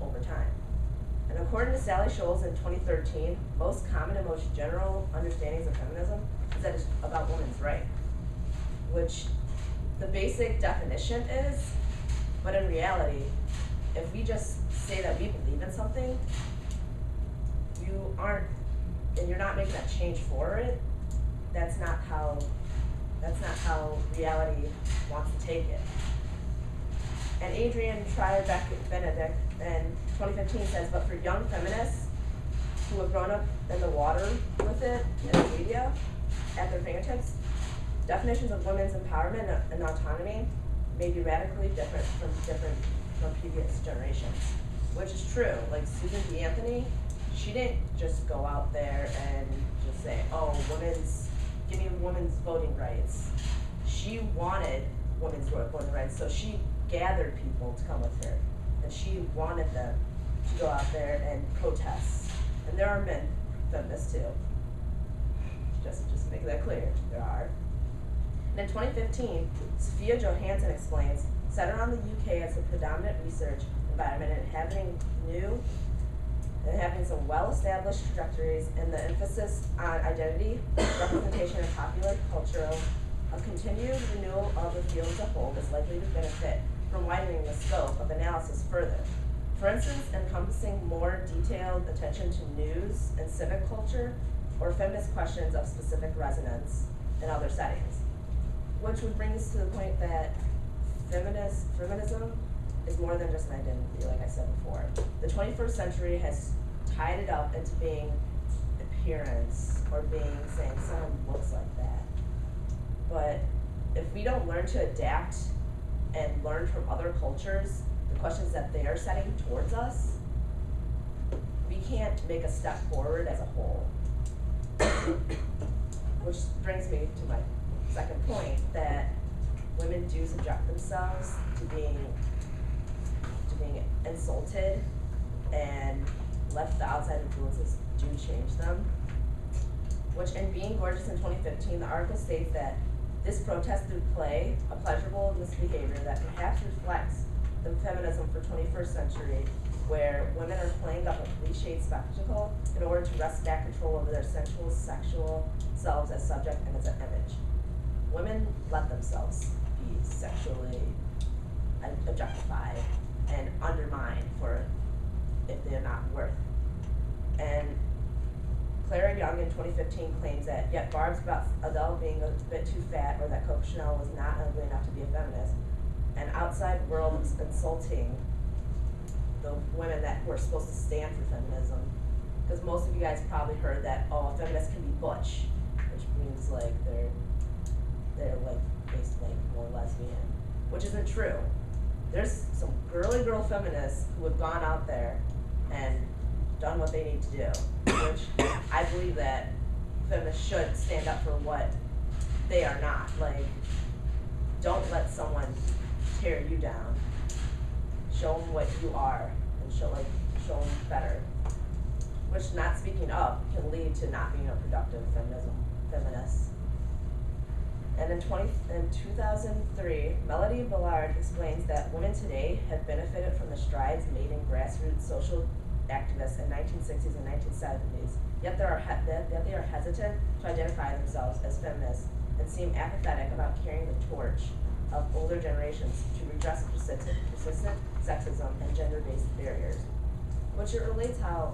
over time. And according to Sally Scholes in 2013, most common and most general understandings of feminism is that it's about women's rights, which the basic definition is, but in reality, if we just say that we believe in something, you aren't, and you're not making a change for it, that's not how reality wants to take it. And Adrienne Trier-Benedict in 2015 says, but for young feminists who have grown up in the water with it in the media at their fingertips, definitions of women's empowerment and autonomy may be radically different from previous generations, which is true. Like Susan B. Anthony, she didn't just go out there and just say, oh, give me women's voting rights. She wanted women's voting rights, so she gathered people to come with her, and she wanted them to go out there and protest. And there are men feminists too. Just to make that clear, there are. And in 2015, Sophia Johansson explains, centered on the UK as a predominant research environment and having some well-established trajectories and the emphasis on identity, representation, and popular culture, a continued renewal of the field as a whole is likely to benefit from widening the scope of analysis further. For instance, encompassing more detailed attention to news and civic culture, or feminist questions of specific resonance in other settings. Which would bring us to the point that feminism is more than just an identity, like I said before. The 21st century has tied it up into being appearance, or saying someone looks like that. But if we don't learn to adapt and learn from other cultures, the questions that they are setting towards us, we can't make a step forward as a whole. Which brings me to my second point, that women do subject themselves to being insulted, and the outside influences do change them. Which in Being Gorgeous in 2015, the article states that this protest through play, a pleasurable misbehavior that perhaps reflects the feminism for 21st century, where women are playing up a cliched spectacle in order to wrest back control over their sensual, sexual selves as subject and as an image. Women let themselves be sexually objectified and undermined for if they're not worth. And Clara Young in 2015 claims that, yet barbs about Adele being a bit too fat, or that Coco Chanel was not ugly enough to be a feminist, and outside world is insulting the women that were supposed to stand for feminism. Because most of you guys probably heard that, oh, a feminist can be butch, which means like they're like basically more lesbian, which isn't true. There's some girly girl feminists who have gone out there and done what they need to do, which I believe that feminists should stand up for what they are not. Like, don't let someone tear you down. Show them what you are, and show them better. Which not speaking up can lead to not being a productive feminist. And in 2003, Melody Ballard explains that women today have benefited from the strides made in grassroots social activists in 1960s and 1970s, yet they are hesitant to identify themselves as feminists and seem apathetic about carrying the torch of older generations to redress persistent sexism and gender-based barriers. Which it relates how,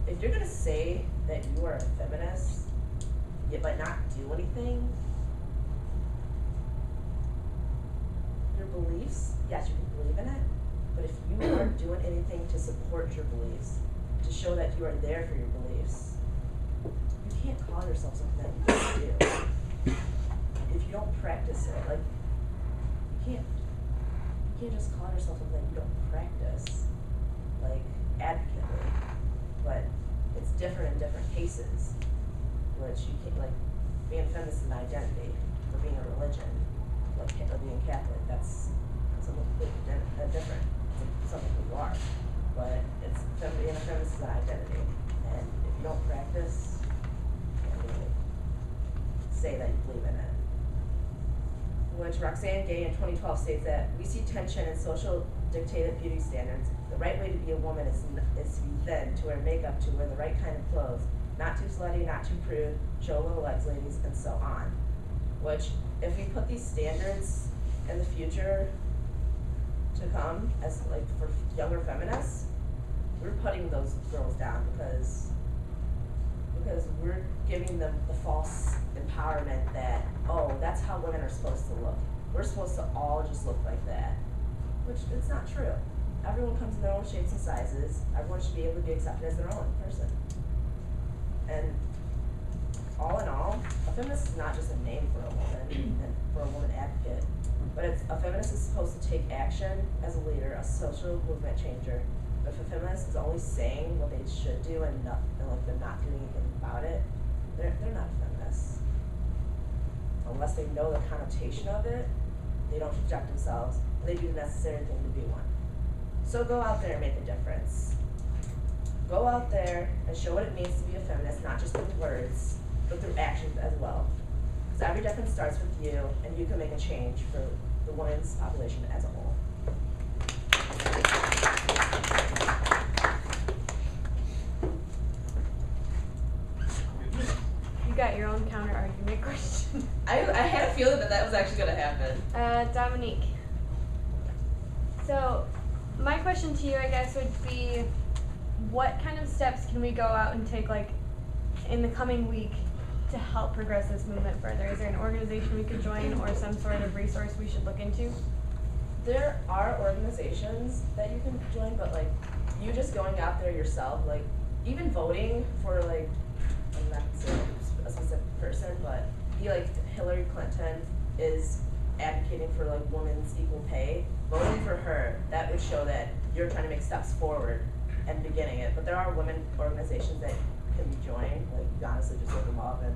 if you're going to say that you are a feminist, yet but not do anything, your beliefs, yes, you can believe in it, but if you aren't doing anything to support your beliefs, to show that you are there for your beliefs, you can't call yourself something that you don't do. If you don't practice it, like, you can't just call yourself something that you don't practice, like, advocately, but it's different in different cases, which you can't, like, being a feminist is an identity, or being a religion, like, or being Catholic, that's something completely different. It's something who you are, but being a feminist is an identity, and if you don't practice, you can't really say that you believe in it. Which Roxane Gay in 2012 states that we see tension in social dictated beauty standards. The right way to be a woman is to be thin, to wear makeup, to wear the right kind of clothes, not too slutty, not too prude, show little legs, ladies, and so on. Which, if we put these standards in the future to come as like for younger feminists, we're putting those girls down because we're giving them the false empowerment that, oh, that's how women are supposed to look. We're supposed to all just look like that, which it's not true. Everyone comes in their own shapes and sizes. Everyone should be able to be accepted as their own person. And all in all, a feminist is not just a name for a woman and for a woman advocate, but a feminist is supposed to take action as a leader, a social movement changer. But if a feminist is only saying what they should do and like they're not doing anything about it, they're not a feminist. Unless they know the connotation of it, they don't project themselves, and they do the necessary thing to be one. So go out there and make a difference. Go out there and show what it means to be a feminist, not just through words, but through actions as well. Because every difference starts with you, and you can make a change for the women's population as a whole. You got your own counter argument question. I had a feeling that was actually going to happen. Dominique. So, my question to you, I guess, would be, what kind of steps can we go out and take, like, in the coming week to help progress this movement further? Is there an organization we could join or some sort of resource we should look into? There are organizations that you can join, but, like, you just going out there yourself, like, even voting for, like, I'm not saying a specific person, but like Hillary Clinton is advocating for like women's equal pay. Voting for her, that would show that you're trying to make steps forward and beginning it. But there are women organizations that can be joined. Like you honestly just look them up and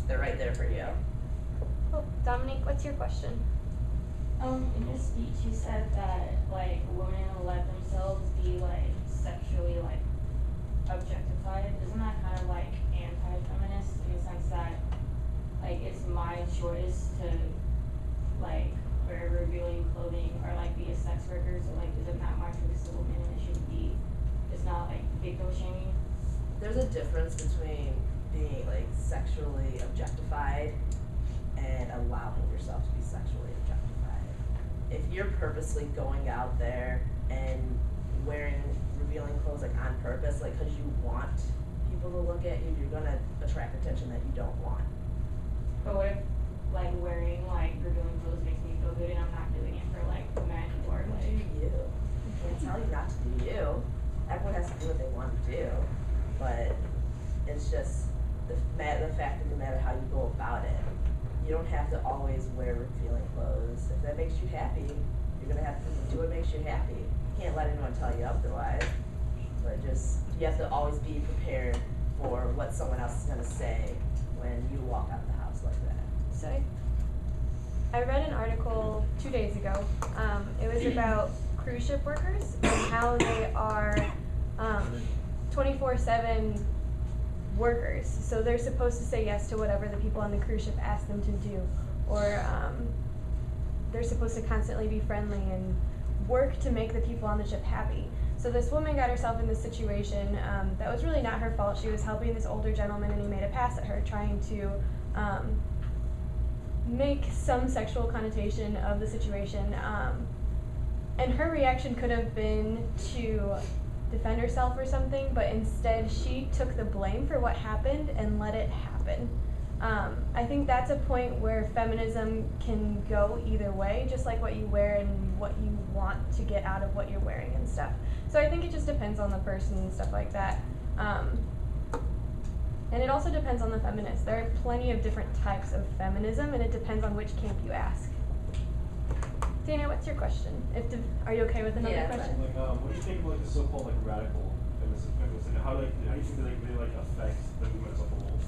they're right there for you. Cool. Dominique, what's your question? In your speech you said that like women let themselves be like sexually like objectified. Isn't that kind of like anti-feminist in the sense that like it's my choice to like wear revealing clothing or like be a sex worker, so like is it not my choice as a woman and it shouldn't be, it's not like victim shaming? There's a difference between being like sexually objectified and allowing yourself to be sexually objectified. If you're purposely going out there and wearing revealing clothes like on purpose, like because you want people to look at you, you're gonna attract attention that you don't want. But what if like wearing like revealing clothes makes me feel good and I'm not doing it for like men or like Do you? I can't tell you not to do you. Everyone has to do what they want to do, but it's just the fact that no matter how you go about it, you don't have to always wear revealing clothes. If that makes you happy, you're gonna have to do what makes you happy. You can't let anyone tell you otherwise, but just you have to always be prepared for what someone else is gonna say when you walk out the house like that. So I read an article 2 days ago. It was about cruise ship workers and how they are 24/7 workers. So they're supposed to say yes to whatever the people on the cruise ship ask them to do, or they're supposed to constantly be friendly and work to make the people on the ship happy. So this woman got herself in this situation that was really not her fault. She was helping this older gentleman and he made a pass at her, trying to make some sexual connotation of the situation. And her reaction could have been to defend herself or something, but instead she took the blame for what happened and let it happen. I think that's a point where feminism can go either way, just like what you wear and what you want to get out of what you're wearing and stuff. So I think it just depends on the person and stuff like that. And it also depends on the feminist. There are plenty of different types of feminism, and it depends on which camp you ask. Dana, what's your question? Are you okay with another question? Like, what do you think of like the so-called like radical feminism? How do you think they like affect the movement as a whole?